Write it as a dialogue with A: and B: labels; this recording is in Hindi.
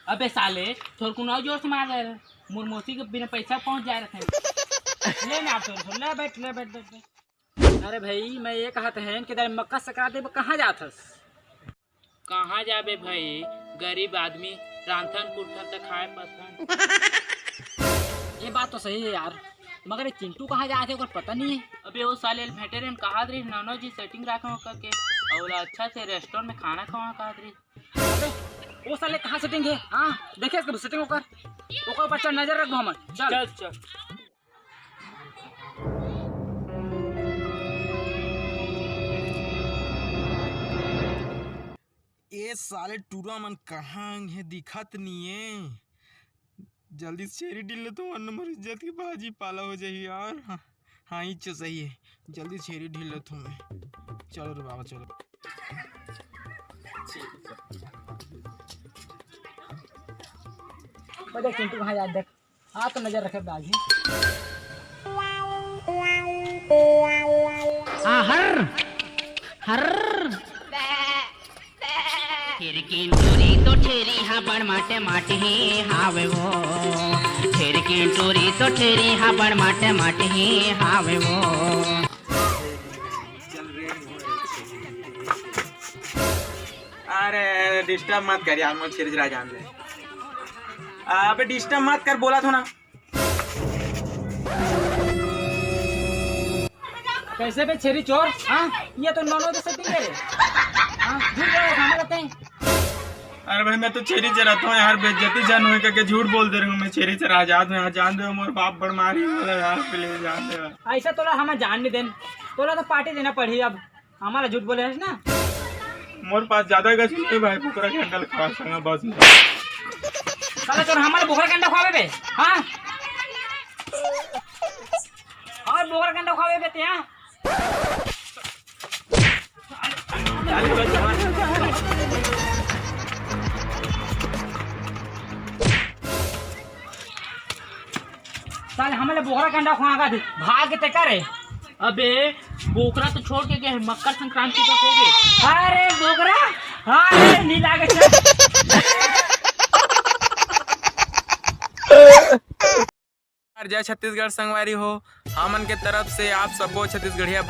A: अबे साले थोड़ा कुनाव जोर से मार रहे हैं। मुरमोसी के बिना पैसा पहुंच जा रहे थे। ले ना थोड़ा ले बैठ ले बैठ बैठ। अरे भाई मैं ये कहत है कि मक्का संक्रांति में कहाँ जाथस? कहाँ जाबे भाई, गरीब आदमी रांधन कुटन तक खाए पथन। ये बात तो सही है यार, मगर ये चिंटू कहाँ जाते हैं पता नहीं है। अबे वो साले भेटे रहे कहा रही नानो जी सेटिंग रखा करके और अच्छा से रेस्टोरेंट में खाना खावा कहा रही। वो साले कहाँ सेटिंग है? हाँ देखे इसको सेटिंग होकर ओकर ऊपर चल नजर रख हम। चल चल
B: ए साले टूरा मन कहाँ है दिखत नहीं है। जल्दी से चेरी ढील तो नंबर इज्जत की भाजी पाला हो जाए यार। हाँ ही सही है, जल्दी चेरी ढील लेता हूँ मैं। चलो रे बाबा चलो।
A: देख चिंटू कहाँ जा देख। हाँ तो नजर रखे बाजी। हर हर
C: ठेरकी टोरी तो ठेरी हा बड़ माटे माटे ही हावे वो। ठेरकी टोरी तो ठेरी हा बड़ माटे माटे ही हावे वो।
B: अरे डिस्टर्ब मत कर यार, मुझे छेरी जान ले। अबे डिस्टर्ब मत कर, बोला था ना।
A: कैसे पे छेरी चोर? हाँ ये तो नॉन वेज सेटिंग है। हाँ झूठ बोल रहे खाना रहते हैं।
B: अरे भाई मैं तो छेरी चराता हूँ यार, बेइज्जती जान हुई करके झूठ बोल दे रहा हूँ। मैं छेरी चरा आजाद हूँ, जान दो मोर बाप बड़मारी वाला यार, प्लीज जान दो।
A: ऐसा तोला हमें जान नहीं देन, तोला तो पार्टी देना पड़ी। अब हमारा झूठ बोले है ना।
B: मोर पास ज्यादा गछ नहीं भाई, कुकरा के अंडा खा संगा बस।
A: साला तोर हमारे बोखरा के अंडा खवावे बे। हाँ और बोखरा के अंडा खवावे बे ते। हाँ साले हमारे बोखरा के अंडा खवा दे भाग ते करे। अबे बोकरा तो छोड़ के गए, मकर संक्रांति का हो गए। अरे बोकरा हाँ नींद आ गई।
B: जय छत्तीसगढ़ संगवारी हो, हमन के तरफ से आप सबको छत्तीसगढ़िया